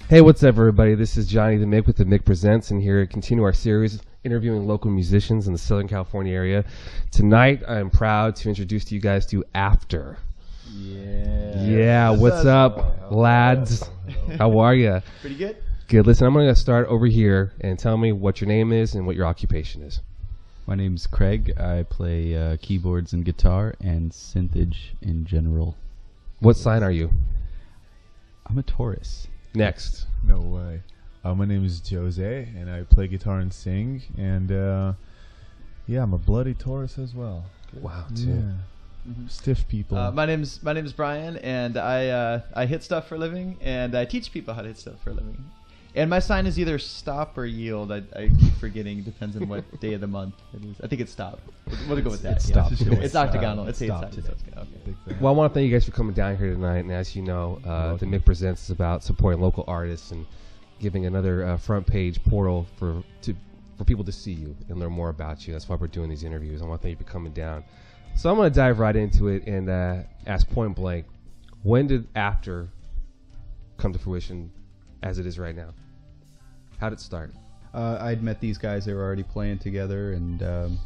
Hey, what's up, everybody? This is Johnny the Mick with the Mick Presents, and here to continue our series interviewing local musicians in the Southern California area. Tonight, I'm proud to introduce to you guys to After. Yeah, what's up, lads? How are you? Pretty good. Good. Listen, I'm going to start over here and tell me what your name is and what your occupation is. My name's Craig. I play keyboards and guitar and synthage in general. What sign are you? I'm a Taurus. Next. No way. My name is Jose, and I play guitar and sing. And yeah, I'm a bloody Taurus as well. Wow, Yeah. too. Stiff people. My name's Brian, and I hit stuff for a living, and I teach people how to hit stuff for a living. And my sign is either stop or yield. I keep forgetting. Depends on what day of the month it is. I think it's stop. We'll go with that. It's stop. It's octagonal. It's stop today. Okay. Big fan. Well, I want to thank you guys for coming down here tonight. And as you know, the Mick Presents is about supporting local artists and giving another front page portal for people to see you and learn more about you. That's why we're doing these interviews. I want to thank you for coming down. So I'm going to dive right into it and ask point blank, when did After come to fruition as it is right now? How did it start? I'd met these guys. They were already playing together, and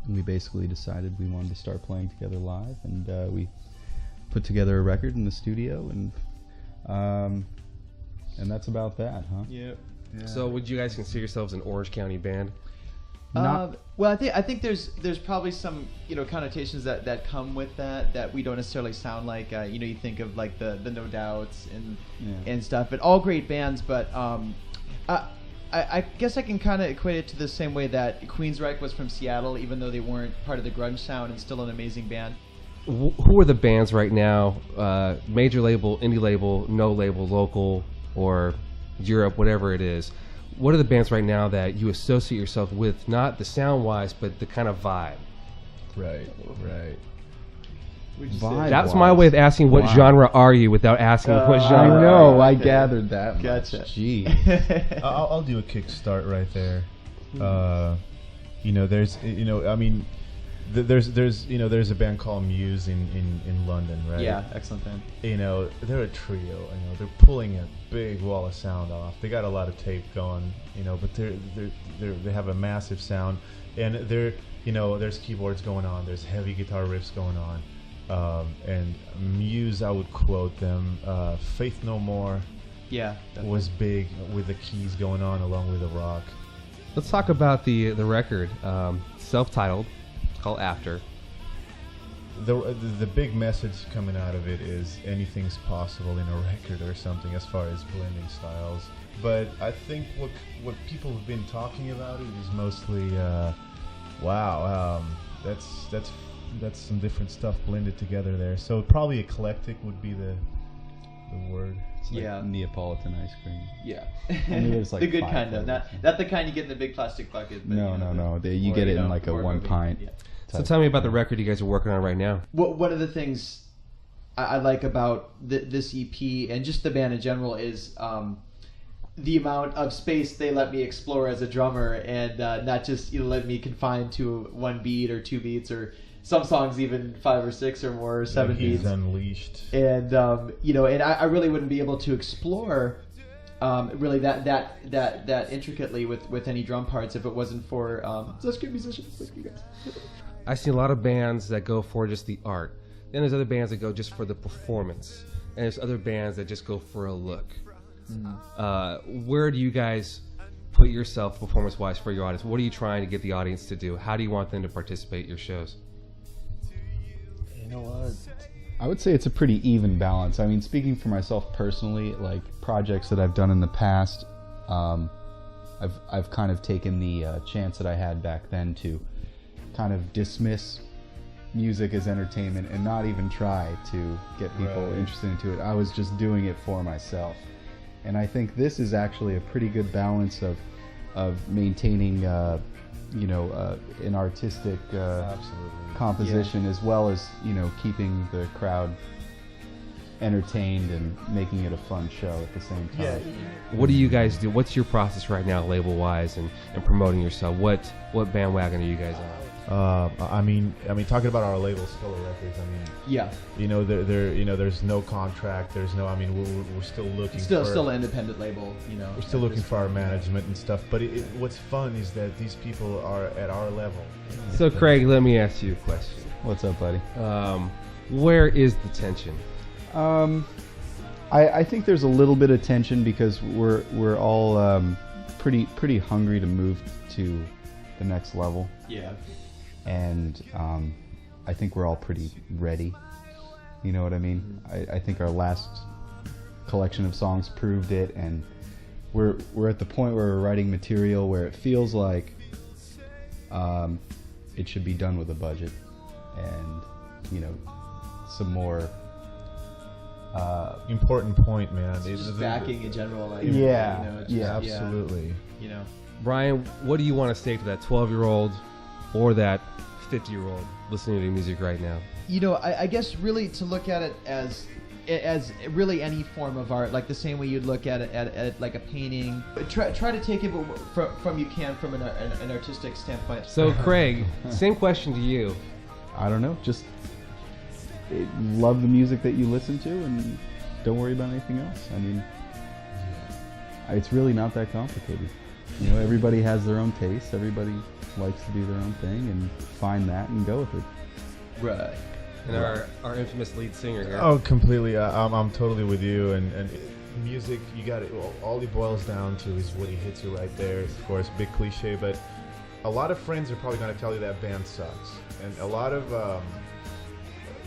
we basically decided we wanted to start playing together live, and we put together a record in the studio, and that's about that, huh? Yeah. So would you guys consider yourselves an Orange County band? Not- Well, I think there's probably some connotations that come with that we don't necessarily sound like. You think of like the No Doubts and stuff, but all great bands. But I guess I can kind of equate it to the same way that Queensryche was from Seattle, even though they weren't part of the grunge sound, and still an amazing band. Who are the bands right now, major label, indie label, no label, local, or Europe, whatever it is? What are the bands right now that you associate yourself with, not the sound-wise, but the kind of vibe? Right. Vibe That's my way of asking what genre are you without asking what I genre. know. I gathered that. Gotcha. Much. Gee. I'll do a kickstart right there. There's there's a band called Muse in London, right? Yeah, excellent band. They're a trio. They're pulling a big wall of sound off. They got a lot of tape going, but they have a massive sound, and there's keyboards going on. There's heavy guitar riffs going on, and Muse, I would quote them. Faith No More. Yeah, definitely. Was big with the keys going on along with the rock. Let's talk about the record, self-titled, called After. The big message coming out of it is anything's possible in a record or something as far as blending styles. But I think what people have been talking about it is mostly, that's some different stuff blended together there. So probably eclectic would be the word. It's like Yeah. Neapolitan ice cream. Yeah. Only there's like the good 5 kind though, flavors. not the kind you get in the big plastic bucket. But, No. You or, get it in like a more 1 of pint. Yeah. So tell me about the record you guys are working on right now. One of the things I like about this EP and just the band in general is the amount of space they let me explore as a drummer, and not just let me confine to 1 beat or 2 beats, or some songs even 5 or 6 or more, or 7 He's beats. unleashed. And and I really wouldn't be able to explore really that intricately with any drum parts if it wasn't for such good musicians like you guys. I see a lot of bands that go for just the art. Then there's other bands that go just for the performance. And there's other bands that just go for a look. Where do you guys put yourself performance-wise for your audience? What are you trying to get the audience to do? How do you want them to participate in your shows? You know what? I would say it's a pretty even balance. I mean, speaking for myself personally, like projects that I've done in the past, I've kind of taken the chance that I had back then to kind of dismiss music as entertainment and not even try to get people Right. interested into it. I was just doing it for myself. And I think this is actually a pretty good balance of maintaining, an artistic Absolutely. composition as well as keeping the crowd entertained and making it a fun show at the same time. Yeah. What do you guys do? What's your process right now, label-wise, and promoting yourself? What bandwagon are you guys on? I mean, talking about our label, Sculler Records. I mean, yeah, there's no contract. There's no. I mean, we're still looking. Still an independent label. We're still looking for our management and stuff. But what's fun is that these people are at our level. So, Craig, let me ask you a question. What's up, buddy? Where is the tension? I think there's a little bit of tension because we're all pretty hungry to move to the next level. Yeah. And I think we're all pretty ready. You know what I mean? I think our last collection of songs proved it, and we're at the point where we're writing material where it feels like it should be done with a budget and some more important point, man. Just backing in general, like absolutely. Brian, what do you want to say to that 12-year-old or that 50-year-old listening to music right now? I guess really to look at it as really any form of art, like the same way you'd look at it at like a painting. Try to take it from an artistic standpoint. So, Craig, same question to you. I don't know. Just love the music that you listen to and don't worry about anything else. I mean, it's really not that complicated. Everybody has their own taste. Everybody likes to do their own thing and find that and go with it. Right. And our infamous lead singer here. Oh, completely. I'm totally with you. And music, you got it. All it boils down to is what he hits you right there. Of course, big cliche, but a lot of friends are probably going to tell you that band sucks, and a lot of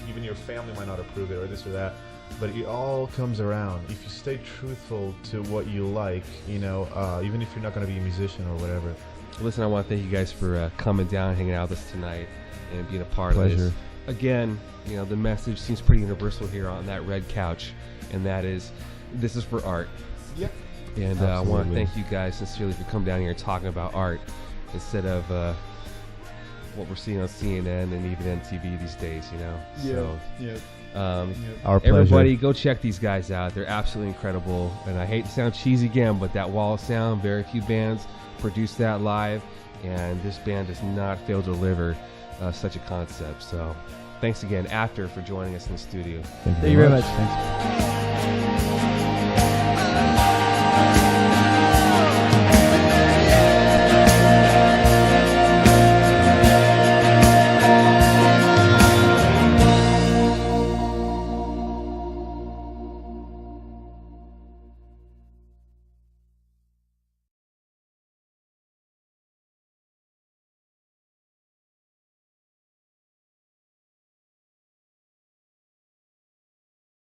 even your family might not approve it or this or that. But it all comes around if you stay truthful to what you like. Even if you're not going to be a musician or whatever. Listen, I want to thank you guys for coming down, hanging out with us tonight, and being a part of this. Again, the message seems pretty universal here on that red couch, and that is, this is for art. Yep. And I want to thank you guys sincerely for coming down here and talking about art instead of what we're seeing on CNN and even MTV these days. Our pleasure. Everybody, go check these guys out. They're absolutely incredible. And I hate to sound cheesy again, but that wall of sound, very few bands produce that live, and this band does not fail to deliver such a concept. So thanks again, After, for joining us in the studio. Thank you very much. Thanks.